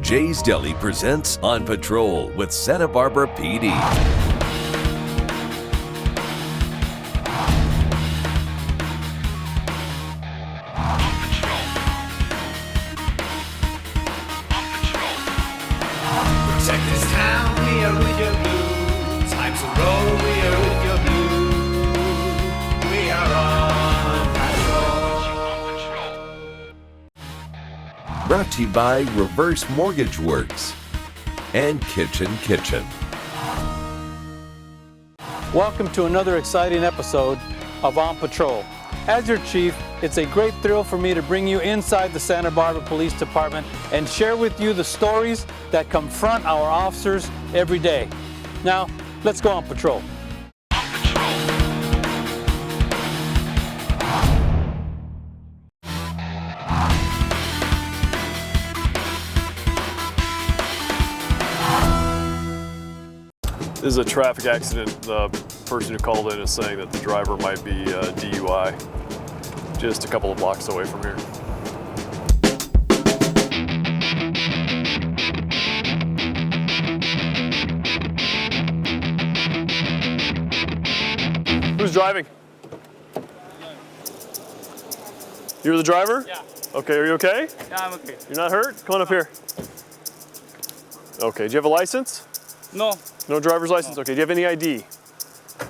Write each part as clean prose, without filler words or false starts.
Jay's Deli presents On Patrol with Santa Barbara PD. Brought to you by Reverse Mortgage Works and Kitchen. Welcome to another exciting episode of On Patrol. As your chief, it's a great thrill for me to bring you inside the Santa Barbara Police Department and share with you the stories that confront our officers every day. Now, let's go on patrol. This is a traffic accident. The person who called in is saying that the driver might be DUI, just a couple of blocks away from here. Who's driving? You're the driver? Yeah. Okay, are you okay? Yeah, I'm okay. You're not hurt? Come on up here. Okay, do you have a license? No. No driver's license? Okay, do you have any ID?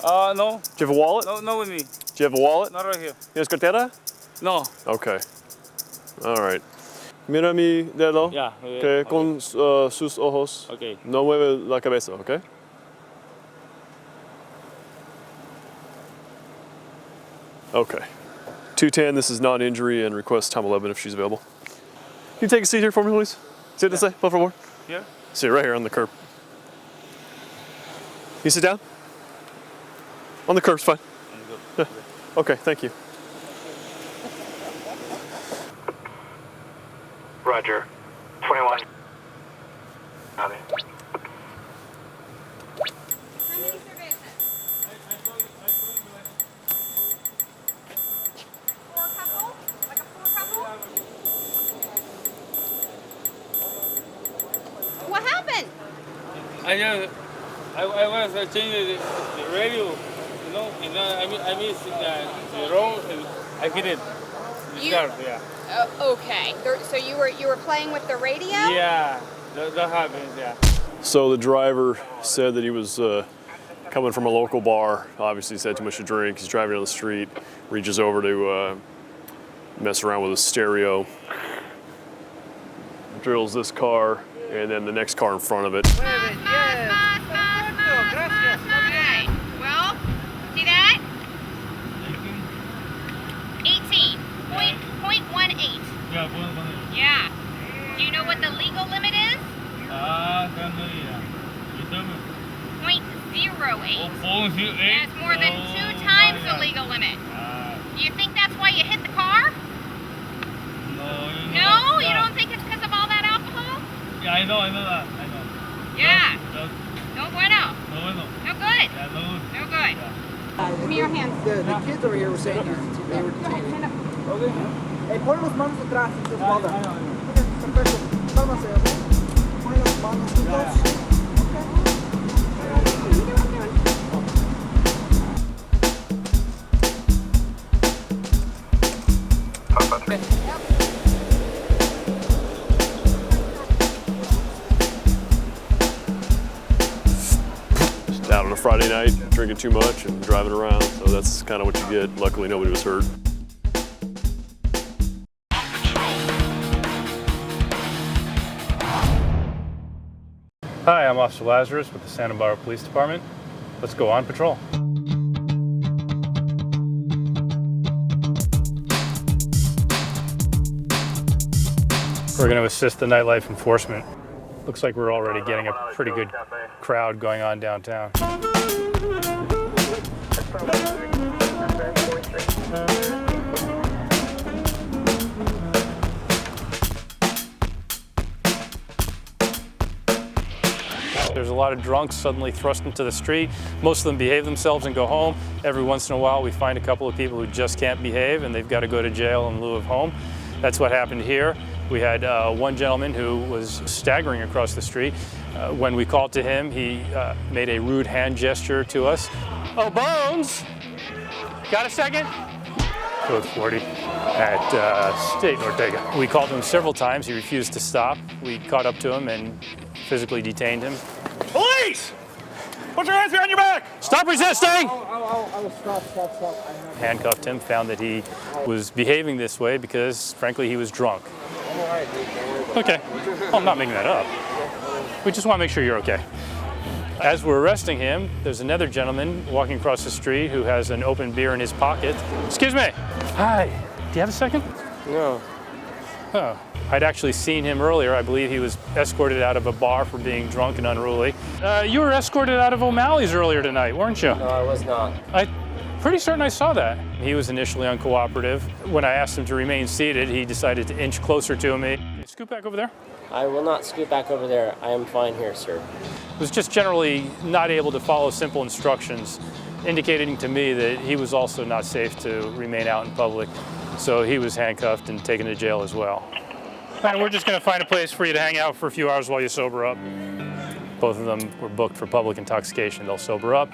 No. Do you have a wallet? No with me. Do you have a wallet? Not right here. ¿Tienes cartera? No. Okay. All right. Mira mi dedo. Yeah. Okay, con sus ojos. Okay. No mueve la cabeza, okay? Okay. 210, this is non-injury and request time 11 if she's available. Can you take a seat here for me, please? Siéntese, por favor. Here? Sit right here on the curb. Can you sit down? On the curb's fine. Yeah. Okay, thank you. Roger. 21. Copy. What happened? I was changing the radio, you know, and I missed the road and I hit it. The car, yeah. Okay. So you were playing with the radio? Yeah, that happens, yeah. So the driver said that he was coming from a local bar. Obviously he's had too much to drink. He's driving down the street, reaches over to mess around with his stereo, drills this car, and then the next car in front of it. Okay. Well, see that? 18.18. Yeah. Do you know what the legal limit is? 0.08. That's more than 2 times the legal limit. Do you think that's why you hit the car? No? You don't think it's because of all that alcohol? Yeah, I know that. Yeah. No bueno. No good. No good. Give me your hands. The kids over here were saying they were detained. Hey, pon las manos atrás, entonces mother. Perfecto. Cálmase, ¿ok? Pon las manos juntos. Out on a Friday night, drinking too much and driving around, so that's kind of what you get. Luckily, nobody was hurt. Hi, I'm Officer Lazarus with the Santa Barbara Police Department. Let's go on patrol. We're going to assist the nightlife enforcement. Looks like we're already getting a pretty good crowd going on downtown. There's a lot of drunks suddenly thrust into the street. Most of them behave themselves and go home. Every once in a while we find a couple of people who just can't behave and they've got to go to jail in lieu of home. That's what happened here. We had one gentleman who was staggering across the street. When we called to him, he made a rude hand gesture to us. Oh, Bones! Got a second? Code 40 at State Ortega. We called him several times. He refused to stop. We caught up to him and physically detained him. Police! Put your hands behind your back! Stop resisting! Stop. Handcuffed him, found that he was behaving this way because, frankly, he was drunk. Okay, I'm not making that up. We just want to make sure you're okay. As we're arresting him, there's another gentleman walking across the street who has an open beer in his pocket. Excuse me. Hi, do you have a second? No. Oh, I'd actually seen him earlier. I believe he was escorted out of a bar for being drunk and unruly. You were escorted out of O'Malley's earlier tonight, weren't you? No, I was not. I'm pretty certain I saw that. He was initially uncooperative. When I asked him to remain seated, he decided to inch closer to me. Scoot back over there. I will not scoot back over there. I am fine here, sir. Was just generally not able to follow simple instructions, indicating to me that he was also not safe to remain out in public. So he was handcuffed and taken to jail as well. And we're just going to find a place for you to hang out for a few hours while you sober up. Both of them were booked for public intoxication. They'll sober up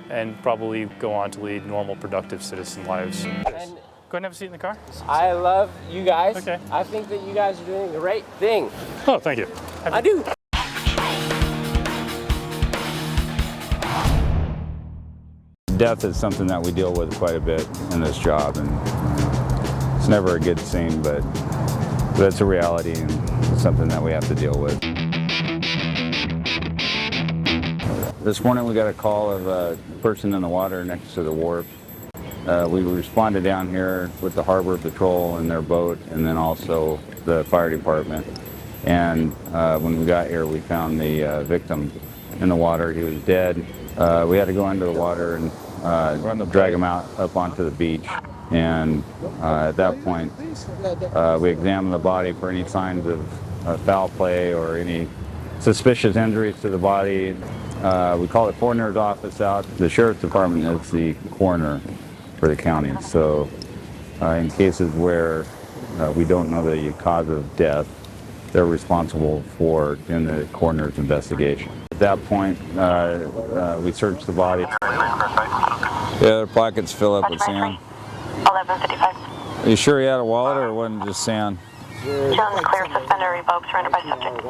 and probably go on to lead normal, productive citizen lives. Go ahead and have a seat in the car. I love you guys. Okay. I think that you guys are doing a great thing. Oh, thank you. I do. Death is something that we deal with quite a bit in this job, and it's never a good scene, but it's a reality and it's something that we have to deal with. This morning we got a call of a person in the water next to the wharf. We responded down here with the Harbor Patrol and their boat, and then also the fire department. And when we got here, we found the victim in the water. He was dead. We had to go into the water and drag him out up onto the beach. And at that point, we examined the body for any signs of foul play or any suspicious injuries to the body. We called the coroner's office out. The sheriff's department is the coroner for the county. So in cases where we don't know the cause of death, they're responsible for doing the coroner's investigation. At that point, we searched the body. Yeah, their pockets fill up with sand. 1155. Are you sure he had a wallet or it wasn't just sand? Jones clear, suspended, revoke, surrender by subject.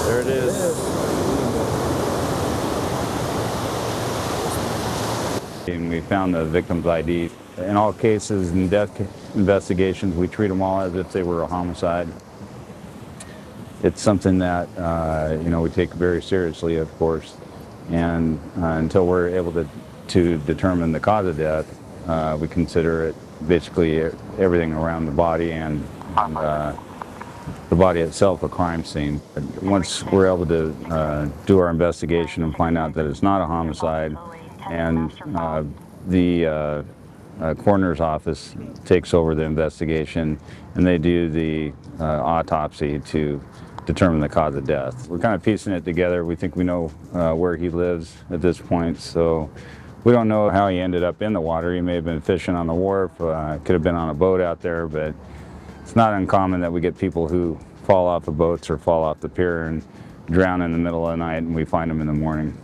There it is. And we found the victim's ID. In all cases, in death investigations, we treat them all as if they were a homicide. It's something that we take very seriously, of course, and until we're able to determine the cause of death, we consider it basically everything around the body and the body itself a crime scene. Once we're able to do our investigation and find out that it's not a homicide, and the coroner's office takes over the investigation and they do the autopsy to determine the cause of death. We're kind of piecing it together. We think we know where he lives at this point, so we don't know how he ended up in the water. He may have been fishing on the wharf, could have been on a boat out there, but it's not uncommon that we get people who fall off of boats or fall off the pier and drown in the middle of the night, and we find them in the morning.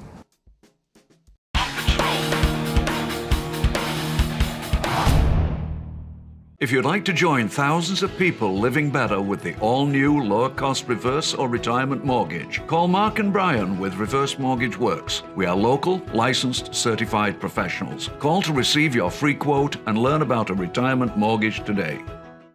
If you'd like to join thousands of people living better with the all-new lower-cost reverse or retirement mortgage, call Mark and Brian with Reverse Mortgage Works. We are local, licensed, certified professionals. Call to receive your free quote and learn about a retirement mortgage today.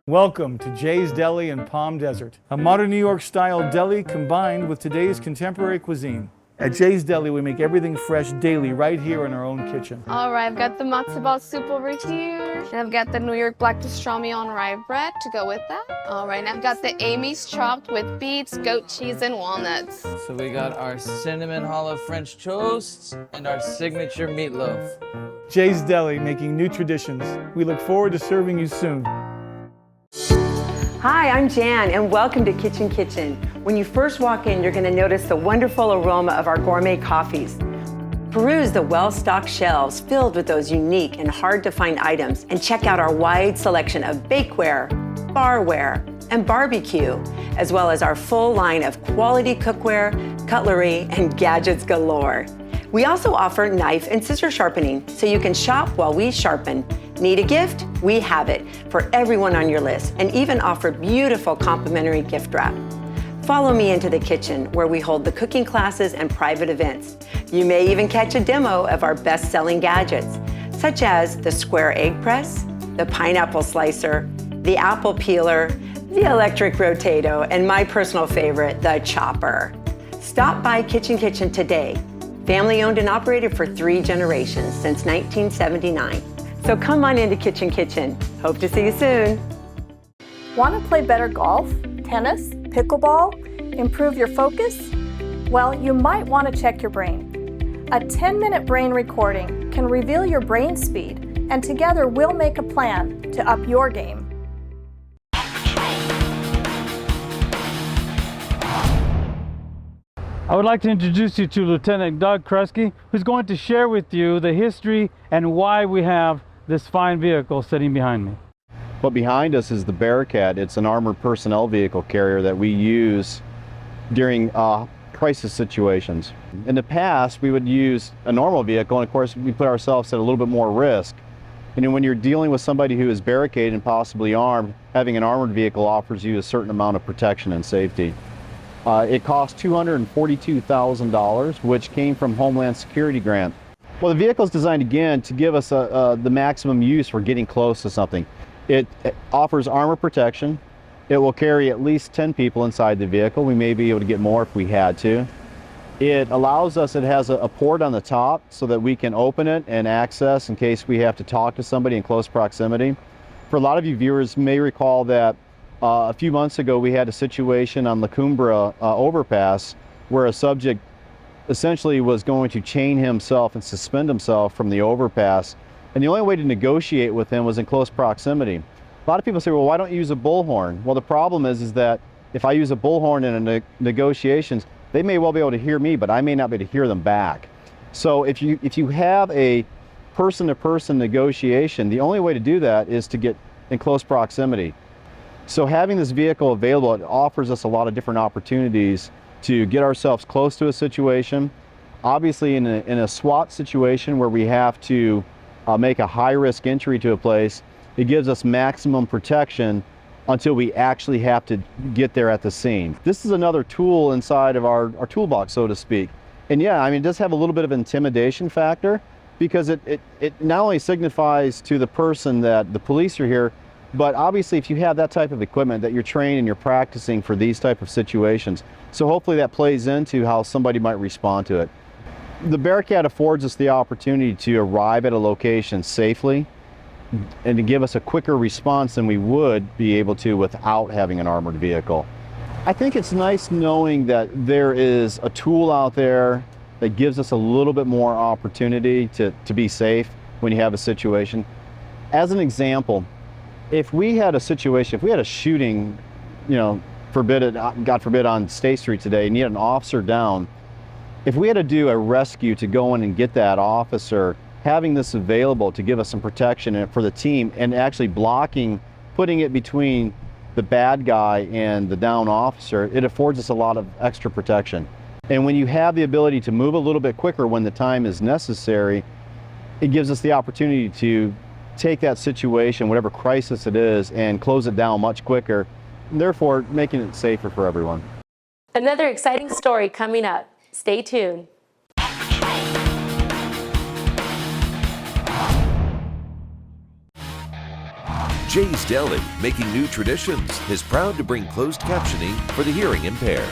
Welcome to Jay's Deli in Palm Desert, a modern New York-style deli combined with today's contemporary cuisine. At Jay's Deli, we make everything fresh daily right here in our own kitchen. All right, I've got the matzo ball soup over here. And I've got the New York black pastrami on rye bread to go with that. All right, and I've got the Amy's chopped with beets, goat cheese, and walnuts. So we got our cinnamon hollow French toasts and our signature meatloaf. Jay's Deli, making new traditions. We look forward to serving you soon. Hi, I'm Jan, and welcome to Kitchen Kitchen. When you first walk in, you're going to notice the wonderful aroma of our gourmet coffees. Peruse the well-stocked shelves filled with those unique and hard-to-find items, and check out our wide selection of bakeware, barware, and barbecue, as well as our full line of quality cookware, cutlery, and gadgets galore. We also offer knife and scissor sharpening, so you can shop while we sharpen. Need a gift? We have it for everyone on your list, and even offer beautiful complimentary gift wrap. Follow me into the kitchen, where we hold the cooking classes and private events. You may even catch a demo of our best-selling gadgets, such as the square egg press, the pineapple slicer, the apple peeler, the electric rotato, and my personal favorite, the chopper. Stop by Kitchen Kitchen today. Family owned and operated for 3 generations since 1979. So come on into Kitchen Kitchen. Hope to see you soon. Want to play better golf, tennis, pickleball, improve your focus? Well, you might want to check your brain. A 10-minute brain recording can reveal your brain speed, and together we'll make a plan to up your game. I would like to introduce you to Lieutenant Doug Kresge, who's going to share with you the history and why we have this fine vehicle sitting behind me. Well, behind us is the Bearcat. It's an armored personnel vehicle carrier that we use during crisis situations. In the past, we would use a normal vehicle, and of course, we put ourselves at a little bit more risk. And when you're dealing with somebody who is barricaded and possibly armed, having an armored vehicle offers you a certain amount of protection and safety. It cost $242,000, which came from Homeland Security grant. Well, the vehicle is designed again to give us the maximum use for getting close to something. It offers armor protection. It will carry at least 10 people inside the vehicle. We may be able to get more if we had to. It allows us, it has a port on the top so that we can open it and access in case we have to talk to somebody in close proximity. For a lot of you viewers may recall that a few months ago we had a situation on La Cumbra overpass where a subject essentially was going to chain himself and suspend himself from the overpass, and the only way to negotiate with him was in close proximity. A lot of people say, well, why don't you use a bullhorn? Well, the problem is that if I use a bullhorn in negotiations, they may well be able to hear me, but I may not be able to hear them back. So if you have a person-to-person negotiation, the only way to do that is to get in close proximity. So having this vehicle available, it offers us a lot of different opportunities to get ourselves close to a situation. Obviously in a SWAT situation where we have to make a high-risk entry to a place, it gives us maximum protection until we actually have to get there at the scene. This is another tool inside of our toolbox, so to speak. And yeah, I mean, it does have a little bit of intimidation factor because it not only signifies to the person that the police are here, but obviously if you have that type of equipment that you're trained and you're practicing for these type of situations, so hopefully that plays into how somebody might respond to it. The Bearcat affords us the opportunity to arrive at a location safely and to give us a quicker response than we would be able to without having an armored vehicle. I think it's nice knowing that there is a tool out there that gives us a little bit more opportunity to be safe when you have a situation. As an example, if we had a situation, if we had a shooting, God forbid, on State Street today, and you had an officer down, if we had to do a rescue to go in and get that officer, having this available to give us some protection for the team and actually blocking, putting it between the bad guy and the down officer, it affords us a lot of extra protection. And when you have the ability to move a little bit quicker when the time is necessary, it gives us the opportunity to take that situation, whatever crisis it is, and close it down much quicker, therefore making it safer for everyone. Another exciting story coming up. Stay tuned. Jay's Deli, making new traditions, is proud to bring closed captioning for the hearing impaired.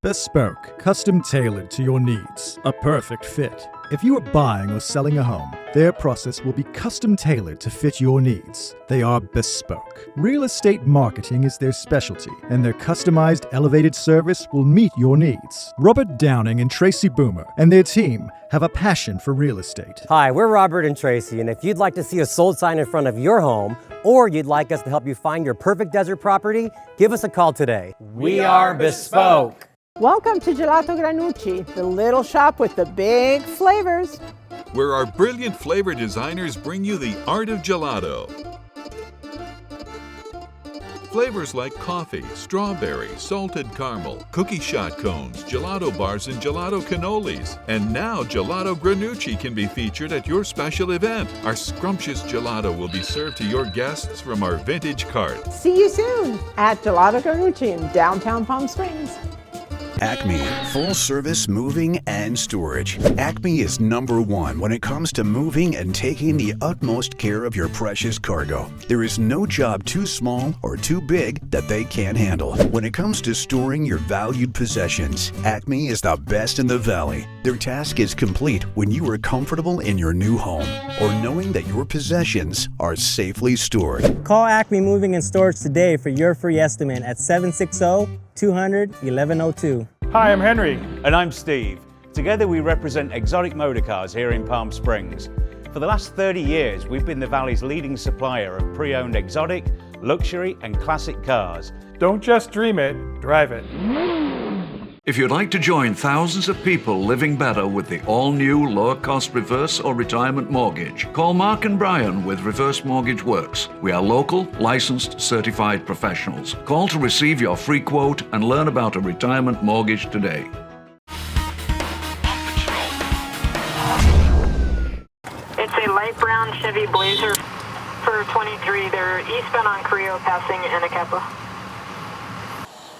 Bespoke, custom tailored to your needs. A perfect fit. If you are buying or selling a home, their process will be custom tailored to fit your needs. They are bespoke. Real estate marketing is their specialty, and their customized elevated service will meet your needs. Robert Downing and Tracy Boomer and their team have a passion for real estate. Hi, we're Robert and Tracy, and if you'd like to see a sold sign in front of your home, or you'd like us to help you find your perfect desert property, give us a call today. We are bespoke. Welcome to Gelato Granucci, the little shop with the big flavors. Where our brilliant flavor designers bring you the art of gelato. Flavors like coffee, strawberry, salted caramel, cookie shot cones, gelato bars, and gelato cannolis. And now Gelato Granucci can be featured at your special event. Our scrumptious gelato will be served to your guests from our vintage cart. See you soon at Gelato Granucci in downtown Palm Springs. Acme, full service moving and storage. Acme is #1 when it comes to moving and taking the utmost care of your precious cargo. There is no job too small or too big that they can't handle. When it comes to storing your valued possessions, Acme is the best in the valley. Their task is complete when you are comfortable in your new home or knowing that your possessions are safely stored. Call Acme Moving and Storage today for your free estimate at 760-200-1102. Hi, I'm Henry. And I'm Steve. Together we represent Exotic Motor Cars here in Palm Springs. For the last 30 years, we've been the Valley's leading supplier of pre-owned exotic, luxury and classic cars. Don't just dream it, drive it. If you'd like to join thousands of people living better with the all-new lower-cost reverse or retirement mortgage, call Mark and Brian with Reverse Mortgage Works. We are local, licensed, certified professionals. Call to receive your free quote and learn about a retirement mortgage today. It's a light brown Chevy Blazer for 23. They're eastbound on Carrillo passing Anacapa.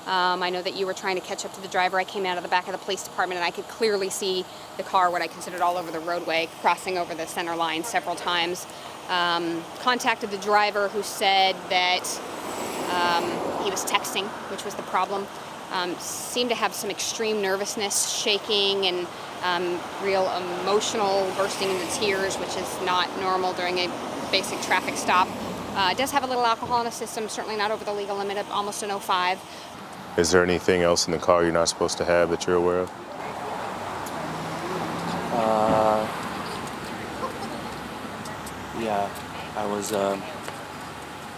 I know that you were trying to catch up to the driver. I came out of the back of the police department and I could clearly see the car, what I considered all over the roadway, crossing over the center line several times. Contacted the driver who said that he was texting, which was the problem. Seemed to have some extreme nervousness, shaking, and real emotional bursting into tears, which is not normal during a basic traffic stop. Does have a little alcohol in the system, certainly not over the legal limit of almost an 05. Is there anything else in the car you're not supposed to have that you're aware of? Yeah, I was,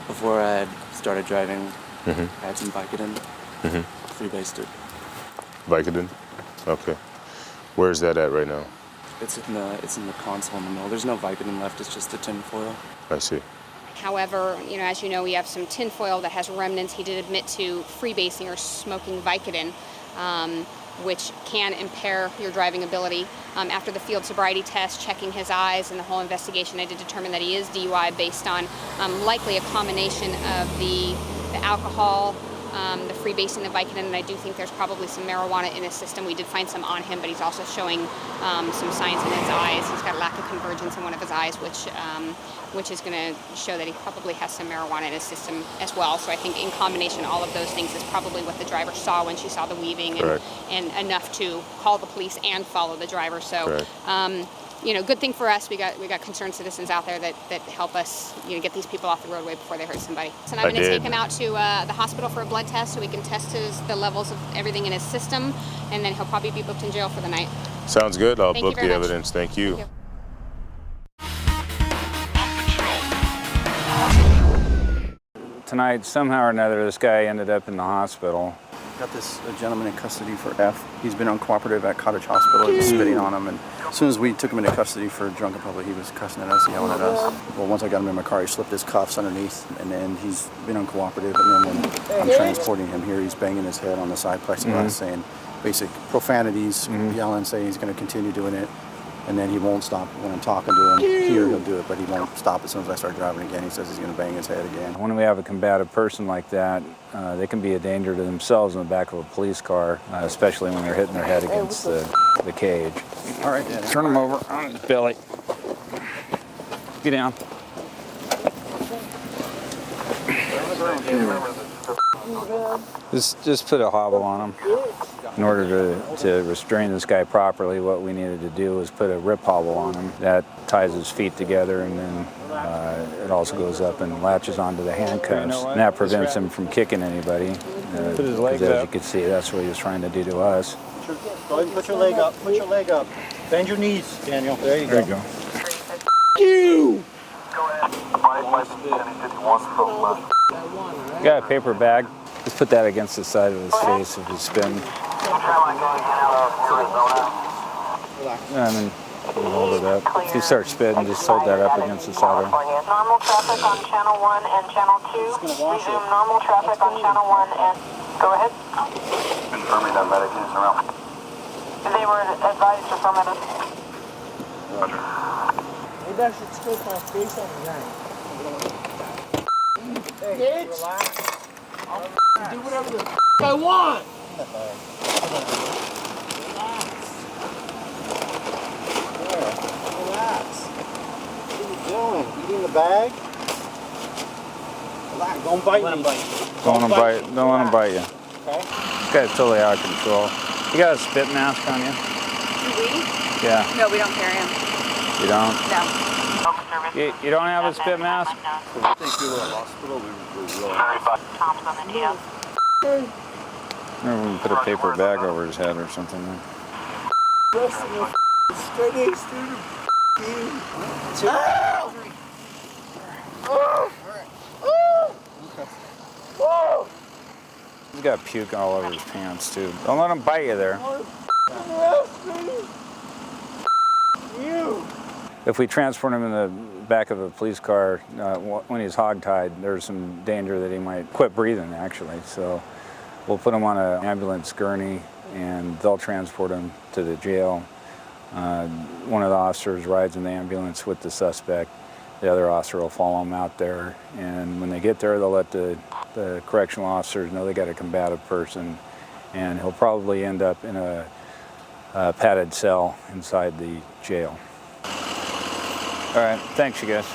before I had started driving, I had some Vicodin, freebased it. Vicodin? Okay. Where's that at right now? It's in the console in the middle. There's no Vicodin left, it's just a tin foil. I see. However, as you know, we have some tinfoil that has remnants. He did admit to freebasing or smoking Vicodin, which can impair your driving ability. After the field sobriety test, checking his eyes and the whole investigation, I did determine that he is DUI based on likely a combination of the alcohol, the freebasing, the Vicodin, and I do think there's probably some marijuana in his system. We did find some on him, but he's also showing some signs in his eyes. He's got a lack of convergence in one of his eyes, which is going to show that he probably has some marijuana in his system as well. So I think in combination, all of those things is probably what the driver saw when she saw the weaving, and enough to call the police and follow the driver. So. Good thing for us. We got concerned citizens out there that help us, get these people off the roadway before they hurt somebody. So I'm going to take him out to the hospital for a blood test so we can test the levels of everything in his system, and then he'll probably be booked in jail for the night. Sounds good. I'll Thank book you very the much. evidence. Thank you. Tonight, somehow or another, this guy ended up in the hospital. Got this gentleman in custody for F. He's been uncooperative at Cottage Hospital. He was spitting on him, and as soon as we took him into custody for drunk in public, he was cussing at us, yelling at us. Well, once I got him in my car, he slipped his cuffs underneath, and then he's been uncooperative. And then when I'm transporting him here, he's banging his head on the side plexiglass, saying basic profanities, yelling, saying he's going to continue doing it. And then he won't stop when I'm talking to him. Here he'll do it, but he won't stop as soon as I start driving again. He says he's going to bang his head again. When we have a combative person like that, they can be a danger to themselves in the back of a police car, especially when they're hitting their head against the cage. All right, Daddy. Turn him over on his belly. Get down. Just put a hobble on him. In order to restrain this guy properly, what we needed to do was put a rip hobble on him. That ties his feet together, and then it also goes up and latches onto the handcuffs. And that prevents him from kicking anybody. Put his leg as up. you can see, that's what he was trying to do to us. Go ahead and put your leg up. Put your leg up. Bend your knees, Daniel. There you go. There you go. You! Got a paper bag. Just put that against the side of his face if he's spinning. And then hold it up. If you start spitting, just hold that up against the side of him. Normal traffic on channel 1 and channel 2. Resume normal traffic on channel 1 and go ahead. Confirming that medic is around. They were advised to affirm it. Roger. Maybe I should scrape my face on the ground. Hey, relax. I'll do whatever the I want. Relax. What are you doing? Eating the bag? Relax. Don't bite me. Don't let him bite you. Okay. This guy's totally out of control. You got a spit mask on you? Do we? Yeah. No, we don't carry him. You don't? No. You don't have a spit mask? I think we were at hospital. We were Tom's on the deal. Maybe we can put a paper bag over his head or something. He's got puke all over his pants too. Don't let him bite you there. If we transport him in the back of a police car when he's hogtied, there's some danger that he might quit breathing actually. So we'll put him on an ambulance gurney and they'll transport him to the jail. One of the officers rides in the ambulance with the suspect. The other officer will follow him out there, and when they get there, they'll let the correctional officers know they got a combative person, and he'll probably end up in a padded cell inside the jail. All right, thanks you guys.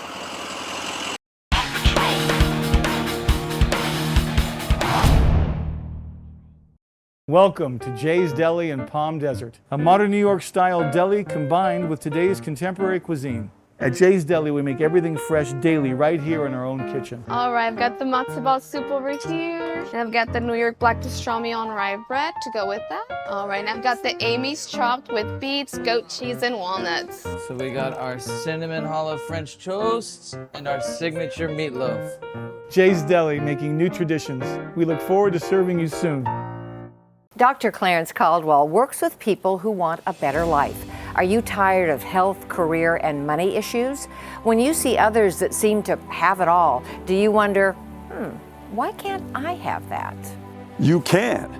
Welcome to Jay's Deli in Palm Desert, a modern New York-style deli combined with today's contemporary cuisine. At Jay's Deli, we make everything fresh daily right here in our own kitchen. All right, I've got the matzo ball soup over here. And I've got the New York black pastrami on rye bread to go with that. All right, and I've got the Amy's chopped with beets, goat cheese, and walnuts. So we got our cinnamon hollow French toasts and our signature meatloaf. Jay's Deli, making new traditions. We look forward to serving you soon. Dr. Clarence Caldwell works with people who want a better life. Are you tired of health, career, and money issues? When you see others that seem to have it all, do you wonder, why can't I have that? You can.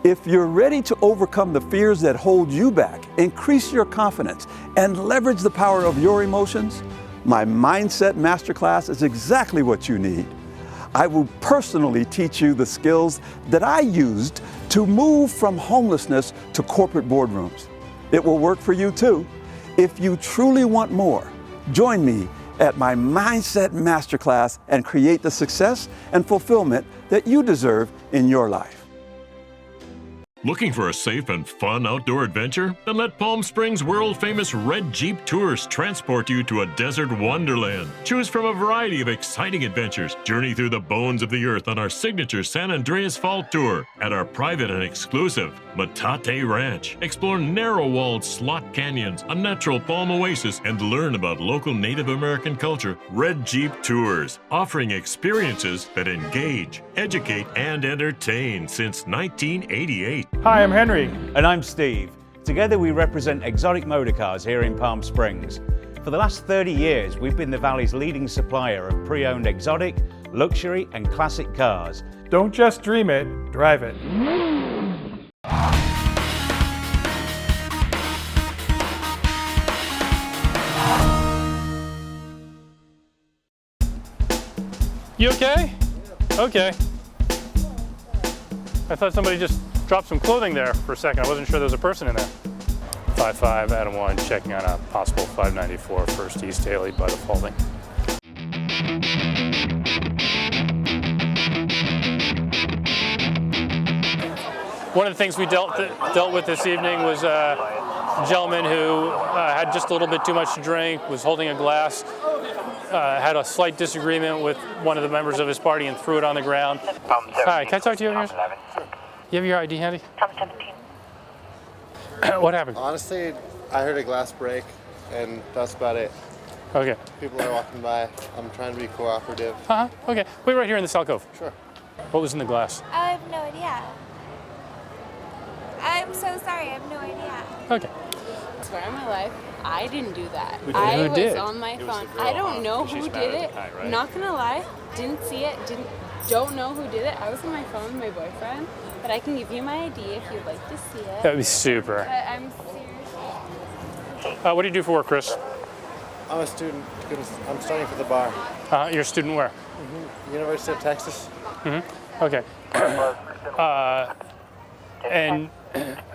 If you're ready to overcome the fears that hold you back, increase your confidence, and leverage the power of your emotions, my Mindset Masterclass is exactly what you need. I will personally teach you the skills that I used to move from homelessness to corporate boardrooms. It will work for you too. If you truly want more, join me at my Mindset Masterclass and create the success and fulfillment that you deserve in your life. Looking for a safe and fun outdoor adventure? Then let Palm Springs world-famous Red Jeep Tours transport you to a desert wonderland. Choose from a variety of exciting adventures. Journey through the bones of the earth on our signature San Andreas Fall Tour at our private and exclusive Metate Ranch. Explore narrow-walled slot canyons, a natural palm oasis, and learn about local Native American culture. Red Jeep Tours, offering experiences that engage, educate, and entertain since 1988. Hi, I'm Henry. And I'm Steve. Together we represent Exotic Motorcars here in Palm Springs. For the last 30 years, we've been the Valley's leading supplier of pre-owned exotic, luxury, and classic cars. Don't just dream it, drive it. You okay? Okay. I thought somebody just dropped some clothing there for a second. I wasn't sure there was a person in there. 5-5, Adam 1, checking on a possible 594 First East Haley by the Faulding. One of the things we dealt with this evening was a gentleman who had just a little bit too much to drink, was holding a glass, had a slight disagreement with one of the members of his party and threw it on the ground. Hi, can I talk to you over here? You have your ID handy? What happened? Honestly, I heard a glass break, and that's about it. Okay. People are walking by. I'm trying to be cooperative. Okay. Wait right here in this alcove. Sure. What was in the glass? I have no idea. I'm so sorry, I have no idea. Okay. I swear on my life, I didn't do that. Who I was did? on my phone. I don't know who did it. Right? Not gonna lie, didn't see it, don't know who did it. I was on my phone with my boyfriend, but I can give you my ID if you'd like to see it. That'd be super. I'm serious. What do you do for work, Chris? I'm a student. I'm studying for the bar. You're a student where? University of Texas. Okay. And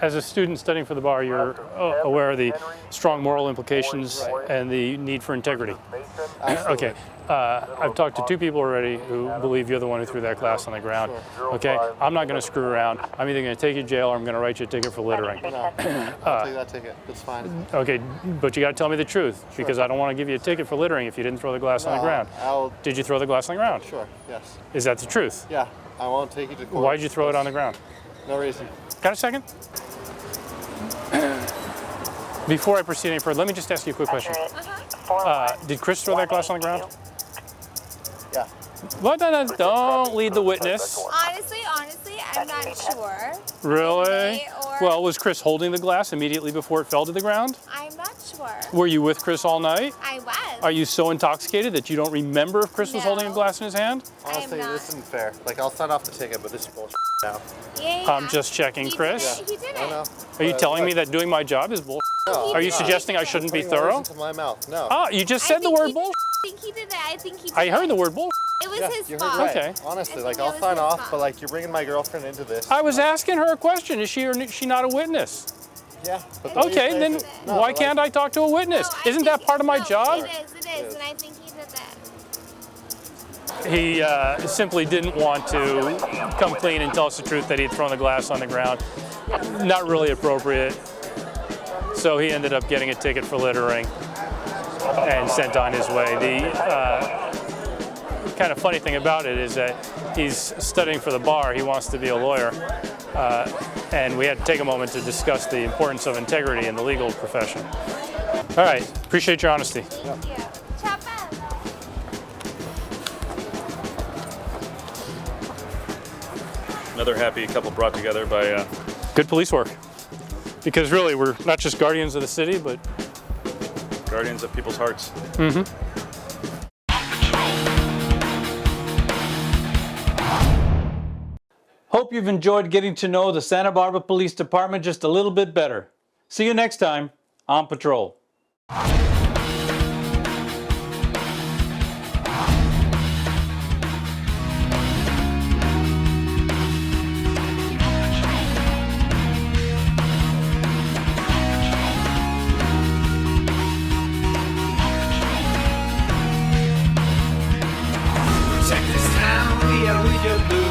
as a student studying for the bar, you're aware of the strong moral implications and the need for integrity. Okay. I've talked to 2 people already who believe you're the one who threw that glass on the ground. Okay. I'm not going to screw around. I'm either going to take you to jail or I'm going to write you a ticket for littering. No, I'll take that ticket. It's fine. Okay, but you got to tell me the truth because I don't want to give you a ticket for littering if you didn't throw the glass on the ground. Did you throw the glass on the ground? Sure. Yes. Is that the truth? Yeah. I won't take you to court. Why did you throw it on the ground? No reason. Got a second? Before I proceed any further, let me just ask you a quick question. Did Chris throw that glass on the ground? Yeah. What? No, don't lead the witness. Honestly, I'm not sure. Really? Well, was Chris holding the glass immediately before it fell to the ground? I'm not sure. Were you with Chris all night? I was. Are you so intoxicated that you don't remember if Chris was holding a glass in his hand? Honestly, this isn't fair. Like, I'll sign off the ticket, but this is bullshit now. Yeah. I'm just checking, Chris. He did it. I know. Are you telling me that doing my job is bullshit? No, Are you suggesting I shouldn't be thorough? Into my mouth. No. Ah, you just said the word bullshit. I think he did it. I think he did I heard the word bullshit. It was his you fault. heard right. Okay. Honestly, like, I'll sign off, but like, you're bringing my girlfriend into this. I was asking her a question. Is she or is she not a witness? Yeah. But the way Okay, you then say it- no, why but, can't I talk to a witness? Isn't that part of my job? It is, and I think he did that. He simply didn't want to come clean and tell us the truth that he'd thrown the glass on the ground. Not really appropriate. So he ended up getting a ticket for littering and sent on his way. The kind of funny thing about it is that he's studying for the bar. He wants to be a lawyer. And we had to take a moment to discuss the importance of integrity in the legal profession. All right, appreciate your honesty. Thank you. Chop up. Another happy couple brought together by good police work. Because really, we're not just guardians of the city, but guardians of people's hearts. Mm-hmm. Hope you've enjoyed getting to know the Santa Barbara Police Department just a little bit better. See you next time on patrol. Check this town, we are with your boo.